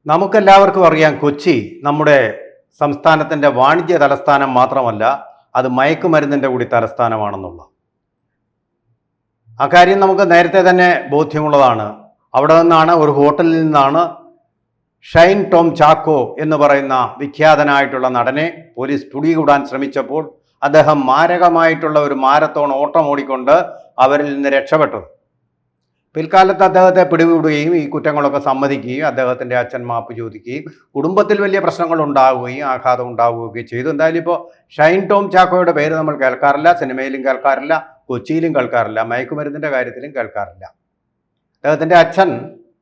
നമുക്കെല്ലാവർക്കും അറിയാം, കൊച്ചി നമ്മുടെ സംസ്ഥാനത്തിൻ്റെ വാണിജ്യ തലസ്ഥാനം മാത്രമല്ല, അത് മയക്കുമരുന്നിൻ്റെ കൂടി തലസ്ഥാനമാണെന്നുള്ള അക്കാര്യം നമുക്ക് നേരത്തെ തന്നെ ബോധ്യമുള്ളതാണ്. അവിടെ നിന്നാണ്, ഒരു ഹോട്ടലിൽ നിന്നാണ് ഷൈൻ ടോം ചാക്കോ എന്ന് പറയുന്ന വിഖ്യാതനായിട്ടുള്ള നടനെ പോലീസ് പിടികൂടാൻ ശ്രമിച്ചപ്പോൾ അദ്ദേഹം മാരകമായിട്ടുള്ള ഒരു മാരത്തോൺ ഓട്ടം ഓടിക്കൊണ്ട് അവരിൽ നിന്ന് രക്ഷപ്പെട്ടത്. പിൽക്കാലത്ത് അദ്ദേഹത്തെ പിടികൂടുകയും ഈ കുറ്റങ്ങളൊക്കെ സമ്മതിക്കുകയും അദ്ദേഹത്തിൻ്റെ അച്ഛൻ മാപ്പ് ചോദിക്കുകയും കുടുംബത്തിൽ വലിയ പ്രശ്നങ്ങൾ ഉണ്ടാവുകയും ആഘാതം ഉണ്ടാവുകയും ചെയ്തു. എന്തായാലും ഇപ്പോൾ ഷൈൻ ടോം ചാക്കോയുടെ പേര് നമ്മൾ കേൾക്കാറില്ല, സിനിമയിലും കേൾക്കാറില്ല, കൊച്ചിയിലും കേൾക്കാറില്ല, മയക്കുമരുന്നിൻ്റെ കാര്യത്തിലും കേൾക്കാറില്ല. അദ്ദേഹത്തിൻ്റെ അച്ഛൻ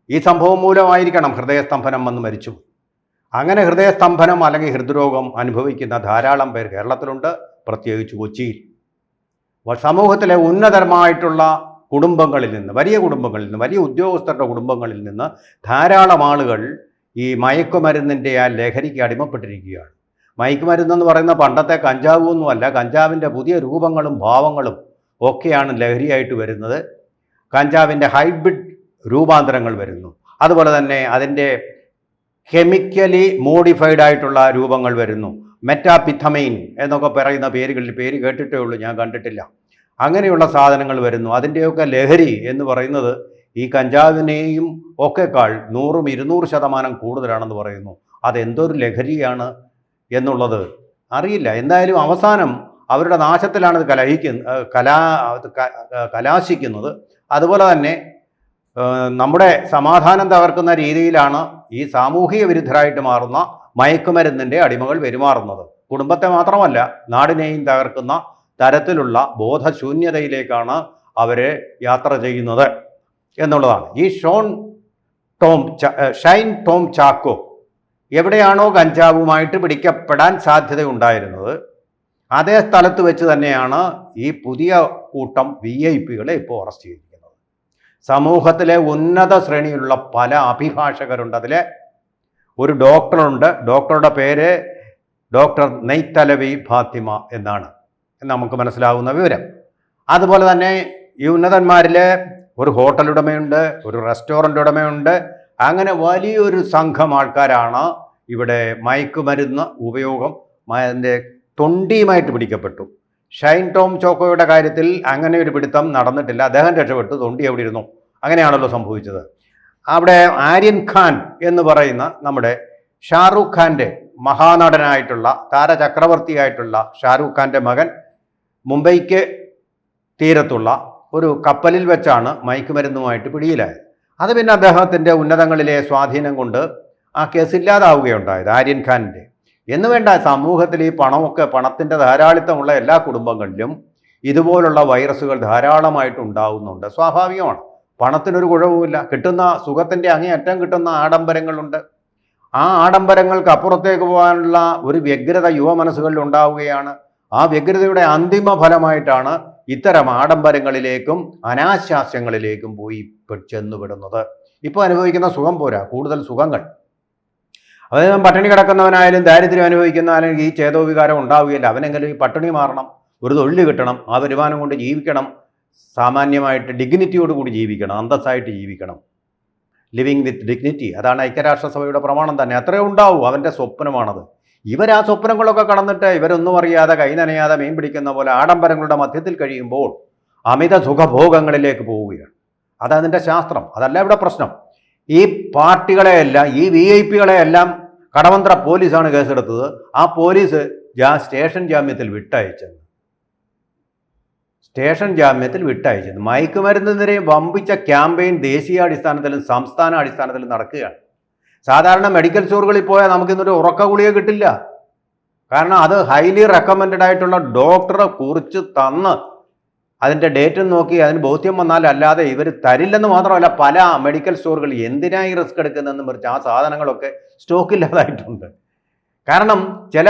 ഈ സംഭവം മൂലമായിരിക്കണം ഹൃദയസ്തംഭനം വന്ന് മരിച്ചു. അങ്ങനെ ഹൃദയസ്തംഭനം അല്ലെങ്കിൽ ഹൃദ്രോഗം അനുഭവിക്കുന്ന ധാരാളം പേർ കേരളത്തിലുണ്ട്, പ്രത്യേകിച്ച് കൊച്ചിയിൽ. സമൂഹത്തിലെ ഉന്നതരമായിട്ടുള്ള കുടുംബങ്ങളിൽ നിന്ന്, വലിയ കുടുംബങ്ങളിൽ നിന്ന്, വലിയ ഉദ്യോഗസ്ഥരുടെ കുടുംബങ്ങളിൽ നിന്ന് ധാരാളം ആളുകൾ ഈ മയക്കുമരുന്നിൻ്റെ ആ ലഹരിക്ക് അടിമപ്പെട്ടിരിക്കുകയാണ്. മയക്കുമരുന്നെന്ന് പറയുന്ന പണ്ടത്തെ കഞ്ചാവൊന്നുമല്ല, കഞ്ചാവിൻ്റെ പുതിയ രൂപങ്ങളും ഭാവങ്ങളും ഒക്കെയാണ് ലഹരിയായിട്ട് വരുന്നത്. കഞ്ചാവിൻ്റെ ഹൈബ്രിഡ് രൂപാന്തരങ്ങൾ വരുന്നു. അതുപോലെ തന്നെ അതിൻ്റെ കെമിക്കലി മോഡിഫൈഡ് ആയിട്ടുള്ള രൂപങ്ങൾ വരുന്നു. മെറ്റാപിഥമൈൻ എന്നൊക്കെ പറയുന്ന പേര് കേട്ടിട്ടേ ഉള്ളൂ, ഞാൻ കണ്ടിട്ടില്ല. അങ്ങനെയുള്ള സാധനങ്ങൾ വരുന്നു. അതിൻ്റെയൊക്കെ ലഹരി എന്ന് പറയുന്നത് ഈ കഞ്ചാവിനെയും ഒക്കെക്കാൾ 100-200% കൂടുതലാണെന്ന് പറയുന്നു. അതെന്തൊരു ലഹരിയാണ് എന്നുള്ളത് അറിയില്ല. എന്തായാലും അവസാനം അവരുടെ നാശത്തിലാണ് കലാശിക്കുന്നത്. അതുപോലെ തന്നെ നമ്മുടെ സമാധാനം തകർക്കുന്ന രീതിയിലാണ് ഈ സാമൂഹിക വിരുദ്ധരായിട്ട് മാറുന്ന മയക്കുമരുന്നിൻ്റെ അടിമകൾ പെരുമാറുന്നത്. കുടുംബത്തെ മാത്രമല്ല, നാടിനെയും തകർക്കുന്ന തരത്തിലുള്ള ബോധശൂന്യതയിലേക്കാണ് അവരെ യാത്ര ചെയ്യുന്നത് എന്നുള്ളതാണ്. ഈ ഷൈൻ ടോം ചാക്കോ എവിടെയാണോ കഞ്ചാവുമായിട്ട് പിടിക്കപ്പെടാൻ സാധ്യതയുണ്ടായിരുന്നത്, അതേ സ്ഥലത്ത് വെച്ച് തന്നെയാണ് ഈ പുതിയ കൂട്ടം VIP-കളെ ഇപ്പോൾ അറസ്റ്റ് ചെയ്തിരിക്കുന്നത്. സമൂഹത്തിലെ ഉന്നത ശ്രേണിയിലുള്ള പല അഭിഭാഷകരുണ്ട്. അതിലെ ഒരു ഡോക്ടറുണ്ട്. ഡോക്ടറുടെ പേര് ഡോക്ടർ നെയ്ത്തലവി ഫാത്തിമ എന്നാണ് നമുക്ക് മനസ്സിലാവുന്ന വിവരം. അതുപോലെ തന്നെ ഈ ഉന്നതന്മാരിലെ ഒരു ഹോട്ടൽ ഉടമയുണ്ട്, ഒരു റെസ്റ്റോറൻ്റ് ഉടമയുണ്ട്. അങ്ങനെ വലിയൊരു സംഘം ആൾക്കാരാണ് ഇവിടെ മയക്കുമരുന്ന് ഉപയോഗം അതിൻ്റെ തൊണ്ടിയുമായിട്ട് പിടിക്കപ്പെട്ടു. ഷൈൻ ടോം ചാക്കോയുടെ കാര്യത്തിൽ അങ്ങനെ ഒരു പിടുത്തം നടന്നിട്ടില്ല. അദ്ദേഹം രക്ഷപ്പെട്ടു, തൊണ്ടി എവിടെ ഇരുന്നു. അങ്ങനെയാണല്ലോ സംഭവിച്ചത്. അവിടെ ആര്യൻ ഖാൻ എന്ന് പറയുന്ന നമ്മുടെ ഷാറൂഖ് ഖാൻ്റെ മഹാനടനായിട്ടുള്ള, താരചക്രവർത്തിയായിട്ടുള്ള ഷാറൂഖ് ഖാൻ്റെ മകൻ മുംബൈക്ക് തീരത്തുള്ള ഒരു കപ്പലിൽ വെച്ചാണ് മയക്കുമരുന്നുമായിട്ട് പിടിയിലായത്. അത് പിന്നെ അദ്ദേഹത്തിൻ്റെ ഉന്നതങ്ങളിലെ സ്വാധീനം കൊണ്ട് ആ കേസില്ലാതാവുകയുണ്ടായത് ആര്യൻ ഖാനിൻ്റെ. എന്ന് വേണ്ട, സമൂഹത്തിൽ ഈ പണത്തിൻ്റെ ധാരാളിത്തമുള്ള എല്ലാ കുടുംബങ്ങളിലും ഇതുപോലുള്ള വൈറസുകൾ ധാരാളമായിട്ട് ഉണ്ടാവുന്നുണ്ട്. സ്വാഭാവികമാണ്. പണത്തിനൊരു കുഴവുമില്ല. കിട്ടുന്ന സുഖത്തിൻ്റെ അങ്ങേയറ്റം കിട്ടുന്ന ആഡംബരങ്ങളുണ്ട്. ആ ആഡംബരങ്ങൾക്ക് അപ്പുറത്തേക്ക് പോകാനുള്ള ഒരു വ്യഗ്രത യുവ മനസ്സുകളിൽ ഉണ്ടാവുകയാണ്. ആ വ്യഗ്രതയുടെ അന്തിമ ഫലമായിട്ടാണ് ഇത്തരം ആഡംബരങ്ങളിലേക്കും അനാശാസ്യങ്ങളിലേക്കും പോയി ചെന്നുപെടുന്നത്. ഇപ്പോൾ അനുഭവിക്കുന്ന സുഖം പോരാ, കൂടുതൽ സുഖങ്ങൾ. അതായത് പട്ടിണി കിടക്കുന്നവനായാലും ദാരിദ്ര്യം അനുഭവിക്കുന്ന അല്ലെങ്കിൽ ഈ ചേതോവികാരം ഉണ്ടാവുകയില്ല. അവനെങ്കിലും ഈ പട്ടിണി മാറണം, ഒരു തൊഴിൽ കിട്ടണം, ആ വരുമാനം കൊണ്ട് ജീവിക്കണം, സാമാന്യമായിട്ട് ഡിഗ്നിറ്റിയോടുകൂടി ജീവിക്കണം, അന്തസ്സായിട്ട് ജീവിക്കണം. ലിവിങ് വിത്ത് ഡിഗ്നിറ്റി, അതാണ് ഐക്യരാഷ്ട്രസഭയുടെ പ്രമാണം തന്നെ. അത്രേ ഉണ്ടാവൂ. അവൻ്റെ സ്വപ്നമാണത്. ഇവർ ആ സ്വപ്നങ്ങളൊക്കെ കടന്നിട്ട് ഇവരൊന്നും അറിയാതെ കൈ നനയാതെ മീൻ പിടിക്കുന്ന പോലെ ആഡംബരങ്ങളുടെ മധ്യത്തിൽ കഴിയുമ്പോൾ അമിത സുഖഭോഗങ്ങളിലേക്ക് പോവുകയാണ്. അതതിൻ്റെ ശാസ്ത്രം. അതല്ല ഇവിടെ പ്രശ്നം. ഈ പാർട്ടികളെയെല്ലാം, ഈ VIP-കളെയെല്ലാം കടവന്ത്ര പോലീസാണ് കേസെടുത്തത്. ആ പോലീസ് സ്റ്റേഷൻ ജാമ്യത്തിൽ വിട്ടയച്ചത്. മയക്കുമരുന്നിനെതിരെ വമ്പിച്ച ക്യാമ്പയിൻ ദേശീയാടിസ്ഥാനത്തിലും സംസ്ഥാന അടിസ്ഥാനത്തിലും നടക്കുകയാണ്. സാധാരണ മെഡിക്കൽ സ്റ്റോറുകളിൽ പോയാൽ നമുക്കിന്നൊരു ഉറക്ക ഗുളിക കിട്ടില്ല. കാരണം അത് ഹൈലി റെക്കമെൻഡഡ് ആയിട്ടുള്ള ഡോക്ടറെ കുറിച്ച് തന്ന് അതിൻ്റെ ഡേറ്റ് നോക്കി അതിന് ബോധ്യം വന്നാൽ അല്ലാതെ ഇവർ തരില്ലെന്ന് മാത്രമല്ല, പല മെഡിക്കൽ സ്റ്റോറുകൾ എന്തിനായി റിസ്ക് എടുക്കുന്നതെന്ന് പറഞ്ഞ് ആ സാധനങ്ങളൊക്കെ സ്റ്റോക്കില്ലാതായിട്ടുണ്ട്. കാരണം ചില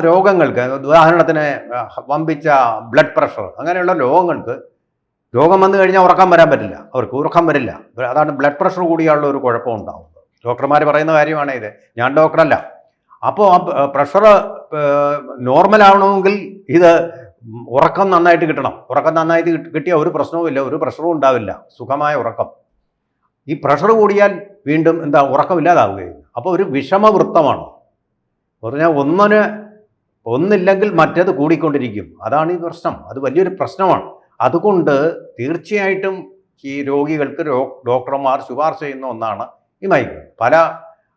രോഗങ്ങൾക്ക്, ഉദാഹരണത്തിന് വമ്പിച്ച ബ്ലഡ് പ്രഷർ, അങ്ങനെയുള്ള രോഗം വന്നു കഴിഞ്ഞാൽ ഉറക്കം വരാൻ പറ്റില്ല, അവർക്ക് ഉറക്കം വരില്ല. അതാണ് ബ്ലഡ് പ്രഷർ കൂടിയുള്ള ഒരു കുഴപ്പമുണ്ടാകുന്നത്. ഡോക്ടർമാർ പറയുന്ന കാര്യമാണ് ഇത്, ഞാൻ ഡോക്ടറല്ല. അപ്പോൾ ആ പ്രഷർ നോർമലാവണമെങ്കിൽ ഇത് ഉറക്കം നന്നായിട്ട് കിട്ടണം. ഉറക്കം നന്നായിട്ട് കിട്ടിയ ഒരു പ്രശ്നവുമില്ല, ഒരു പ്രഷറും ഉണ്ടാവില്ല, സുഖമായ ഉറക്കം. ഈ പ്രഷർ കൂടിയാൽ വീണ്ടും ഉറക്കമില്ലാതാവുകയും. അപ്പോൾ ഒരു വിഷമവൃത്തമാണ്. പറഞ്ഞാൽ ഒന്നില്ലെങ്കിൽ മറ്റേത് കൂടിക്കൊണ്ടിരിക്കും. അതാണ് ഈ പ്രശ്നം. അത് വലിയൊരു പ്രശ്നമാണ്. അതുകൊണ്ട് തീർച്ചയായിട്ടും ഈ രോഗികൾക്ക് ഡോക്ടർമാർ ശുപാർശ ചെയ്യുന്ന ഒന്നാണ് ഈ മയക്ക്. പല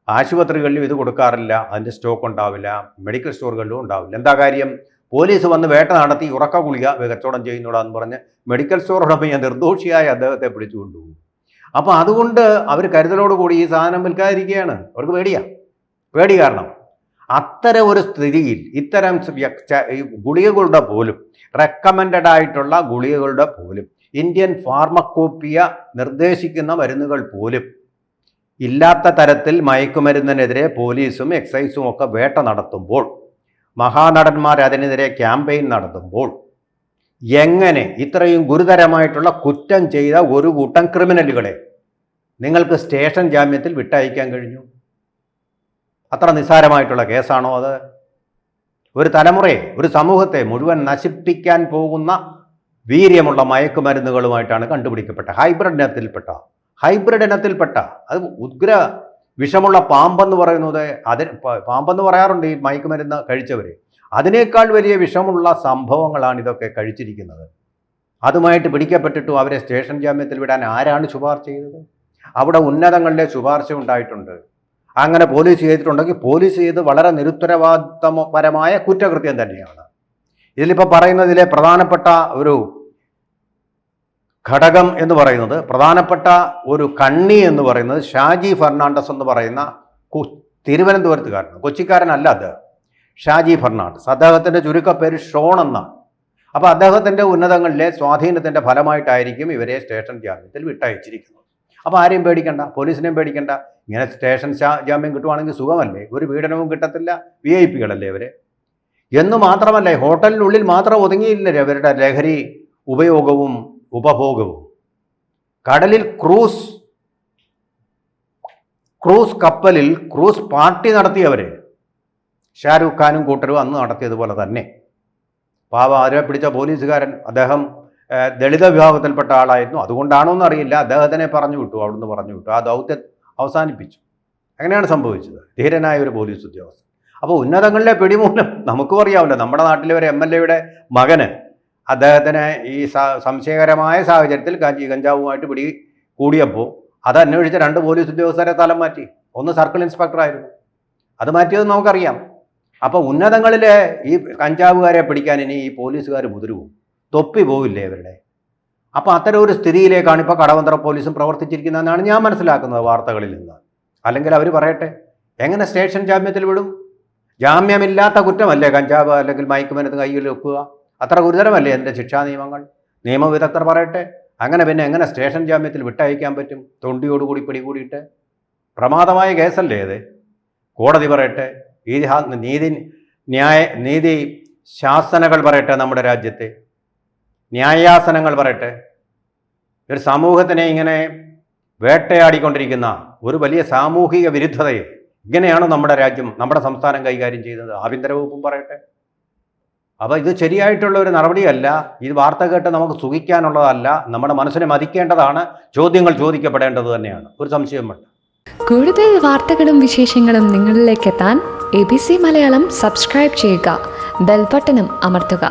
ആശുപത്രികളിലും ഇത് കൊടുക്കാറില്ല, അതിൻ്റെ സ്റ്റോക്ക് ഉണ്ടാവില്ല, മെഡിക്കൽ സ്റ്റോറുകളിലും ഉണ്ടാവില്ല. എന്താ കാര്യം? പോലീസ് വന്ന് വേട്ട നടത്തി ഉറക്ക ഗുളിക കച്ചവടം ചെയ്യുന്നൂടാന്ന് പറഞ്ഞ് മെഡിക്കൽ സ്റ്റോറോടൊപ്പം നിർദോഷിയായ അദ്ദേഹത്തെ പിടിച്ചു കൊണ്ടുപോകും. അപ്പോൾ അതുകൊണ്ട് അവർ കരുതലോടുകൂടി ഈ സാധനം വിൽക്കാതിരിക്കുകയാണ്. അവർക്ക് പേടി കാരണം അത്തരം ഒരു സ്ഥിതിയിൽ ഇത്തരം ഗുളികകളുടെ പോലും റെക്കമെൻഡഡ് ആയിട്ടുള്ള ഗുളികകളുടെ പോലും ഇന്ത്യൻ ഫാർമക്കോപ്പിയ നിർദ്ദേശിക്കുന്ന മരുന്നുകൾ പോലും ഇല്ലാത്ത തരത്തിൽ മയക്കുമരുന്നിനെതിരെ പോലീസും എക്സൈസും ഒക്കെ വേട്ട നടത്തുമ്പോൾ, മഹാനടന്മാർ അതിനെതിരെ ക്യാമ്പയിൻ നടത്തുമ്പോൾ, എങ്ങനെ ഇത്രയും ഗുരുതരമായിട്ടുള്ള കുറ്റം ചെയ്ത ഒരു കൂട്ടം ക്രിമിനലുകളെ നിങ്ങൾക്ക് സ്റ്റേഷൻ ജാമ്യത്തിൽ വിട്ടയക്കാൻ കഴിഞ്ഞു? അത്ര നിസ്സാരമായിട്ടുള്ള കേസാണോ അത്? ഒരു തലമുറയെ, ഒരു സമൂഹത്തെ മുഴുവൻ നശിപ്പിക്കാൻ പോകുന്ന വീര്യമുള്ള മയക്കുമരുന്നുകളുമായിട്ടാണ് കണ്ടുപിടിക്കപ്പെട്ട ഹൈബ്രിഡ് ഇനത്തിൽപ്പെട്ട അത് ഉഗ്ര വിഷമുള്ള പാമ്പെന്ന് പറയുന്നത്. പാമ്പെന്ന് പറയാറുണ്ട് ഈ മയക്കുമരുന്ന് കഴിച്ചവരെ. അതിനേക്കാൾ വലിയ വിഷമുള്ള സംഭവങ്ങളാണ് ഇതൊക്കെ കഴിച്ചിരിക്കുന്നത്. അതുമായിട്ട് പിടിക്കപ്പെട്ടിട്ടും അവരെ സ്റ്റേഷൻ ജാമ്യത്തിൽ വിടാൻ ആരാണ് ശുപാർശ ചെയ്തത്? അവിടെ ഉന്നതങ്ങളിലെ ശുപാർശ ഉണ്ടായിട്ടുണ്ട്. അങ്ങനെ പോലീസ് ചെയ്തിട്ടുണ്ടെങ്കിൽ പോലീസ് ചെയ്ത് വളരെ നിരുത്തരവാദിത്തപരമായ കുറ്റകൃത്യം തന്നെയാണ്. ഇതിലിപ്പോൾ പറയുന്നതിലെ പ്രധാനപ്പെട്ട ഒരു ഘടകം എന്ന് പറയുന്നത്, പ്രധാനപ്പെട്ട ഒരു കണ്ണി എന്ന് പറയുന്നത് ഷാജി ഫെർണാണ്ടസ് എന്ന് പറയുന്ന തിരുവനന്തപുരത്തുകാരനാണ്, കൊച്ചിക്കാരനല്ല അദ്ദേഹം. ഷാജി ഫെർണാണ്ടസ്, അദ്ദേഹത്തിൻ്റെ ചുരുക്കപ്പേര് ഷോൺ എന്നാണ്. അപ്പോൾ അദ്ദേഹത്തിൻ്റെ ഉന്നതങ്ങളിലെ സ്വാധീനത്തിൻ്റെ ഫലമായിട്ടായിരിക്കും ഇവരെ സ്റ്റേഷൻ ജാമ്യത്തിൽ വിട്ടയച്ചിരിക്കുന്നത്. അപ്പോൾ ആരെയും പേടിക്കണ്ട, പോലീസിനെയും പേടിക്കണ്ട. ഇങ്ങനെ സ്റ്റേഷൻ ജാമ്യം കിട്ടുവാണെങ്കിൽ സുഖമല്ലേ, ഒരു പീഡനവും കിട്ടത്തില്ല, VIP കളല്ലേ ഇവരെ. എന്ന് മാത്രമല്ല, ഹോട്ടലിനുള്ളിൽ മാത്രം ഒതുങ്ങിയില്ലേ അവരുടെ ലഹരി ഉപയോഗവും ഉപഭോഗവും. കടലിൽ ക്രൂസ് കപ്പലിൽ ക്രൂസ് പാർട്ടി നടത്തിയവരെ ഷാരൂഖ് ഖാനും കൂട്ടരും അന്ന് നടത്തിയതുപോലെ തന്നെ. പാവ അവരെ പിടിച്ച പോലീസുകാരൻ, അദ്ദേഹം ദളിത വിഭാഗത്തിൽപ്പെട്ട ആളായിരുന്നു. അതുകൊണ്ടാണോ എന്നറിയില്ല, അദ്ദേഹത്തിനെ പറഞ്ഞു വിട്ടു, അവിടുന്ന് പറഞ്ഞു വിട്ടു, ആ ദൗത്യം അവസാനിപ്പിച്ചു. അങ്ങനെയാണ് സംഭവിച്ചത്. ധീരനായ ഒരു പോലീസ് ഉദ്യോഗസ്ഥൻ. അപ്പോൾ ഉന്നതങ്ങളിലെ പിടിമൂലം നമുക്കും അറിയാമല്ലോ. നമ്മുടെ നാട്ടിലെ ഒരു MLA മകന് അദ്ദേഹത്തിന് ഈ സംശയകരമായ സാഹചര്യത്തിൽ കഞ്ചാവുമായിട്ട് കൂടിയപ്പോൾ അത് അന്വേഷിച്ച 2 പോലീസ് ഉദ്യോഗസ്ഥരെ തലം മാറ്റി. ഒന്ന് സർക്കിൾ ഇൻസ്പെക്ടറായിരുന്നു, അത് മാറ്റിയത് നമുക്കറിയാം. അപ്പോൾ ഉന്നതങ്ങളിലെ ഈ കഞ്ചാവുകാരെ പിടിക്കാൻ ഇനി ഈ പോലീസുകാർ മുതിരുവും, തൊപ്പി പോവില്ലേ ഇവരുടെ. അപ്പോൾ അത്തരം ഒരു സ്ഥിതിയിലേക്കാണ് ഇപ്പോൾ കടവന്ത്ര പോലീസും പ്രവർത്തിച്ചിരിക്കുന്നതെന്നാണ് ഞാൻ മനസ്സിലാക്കുന്നത് വാർത്തകളിൽ നിന്ന്. അല്ലെങ്കിൽ അവർ പറയട്ടെ, എങ്ങനെ സ്റ്റേഷൻ ജാമ്യത്തിൽ വിടും? ജാമ്യമില്ലാത്ത കുറ്റമല്ലേ കഞ്ചാവ് അല്ലെങ്കിൽ മയക്കുമരുന്ന് കയ്യിൽ വെക്കുക? അത്ര ഗുരുതരമല്ലേ എൻ്റെ ശിക്ഷാ നിയമങ്ങൾ? നിയമവിദഗ്ധർ പറയട്ടെ. അങ്ങനെ പിന്നെ എങ്ങനെ സ്റ്റേഷൻ ജാമ്യത്തിൽ വിട്ടയക്കാൻ പറ്റും? തൊണ്ടിയോടുകൂടി പിടികൂടിയിട്ട്. പ്രമാദമായ കേസല്ലേ ഇത്? കോടതി പറയട്ടെ, നീതി ശാസനകൾ പറയട്ടെ, നമ്മുടെ രാജ്യത്തെ ന്യായാസനങ്ങൾ പറയട്ടെ. ഒരു സമൂഹത്തിനെ ഇങ്ങനെ വേട്ടയാടിക്കൊണ്ടിരിക്കുന്ന ഒരു വലിയ സാമൂഹിക വിരുദ്ധതയെ ഇങ്ങനെയാണ് നമ്മുടെ രാജ്യം, നമ്മുടെ സംസ്ഥാനം കൈകാര്യം ചെയ്യുന്നത്. ആഭ്യന്തര വകുപ്പും പറയട്ടെ. അപ്പോൾ ഇത് ശരിയായിട്ടുള്ള ഒരു നടപടിയല്ല. ഇത് വാർത്ത കേട്ട് നമുക്ക് സുഖിക്കാനുള്ളതല്ല, നമ്മുടെ മനസ്സിനെ മതിക്കേണ്ടതാണ്, ചോദ്യങ്ങൾ ചോദിക്കപ്പെടേണ്ടത് തന്നെയാണ്, ഒരു സംശയം വേണ്ട. കൂടുതൽ വാർത്തകളും വിശേഷങ്ങളും നിങ്ങളിലേക്ക് എത്താൻ ABC മലയാളം സബ്സ്ക്രൈബ് ചെയ്യുക, ബെൽ ബട്ടണും അമർത്തുക.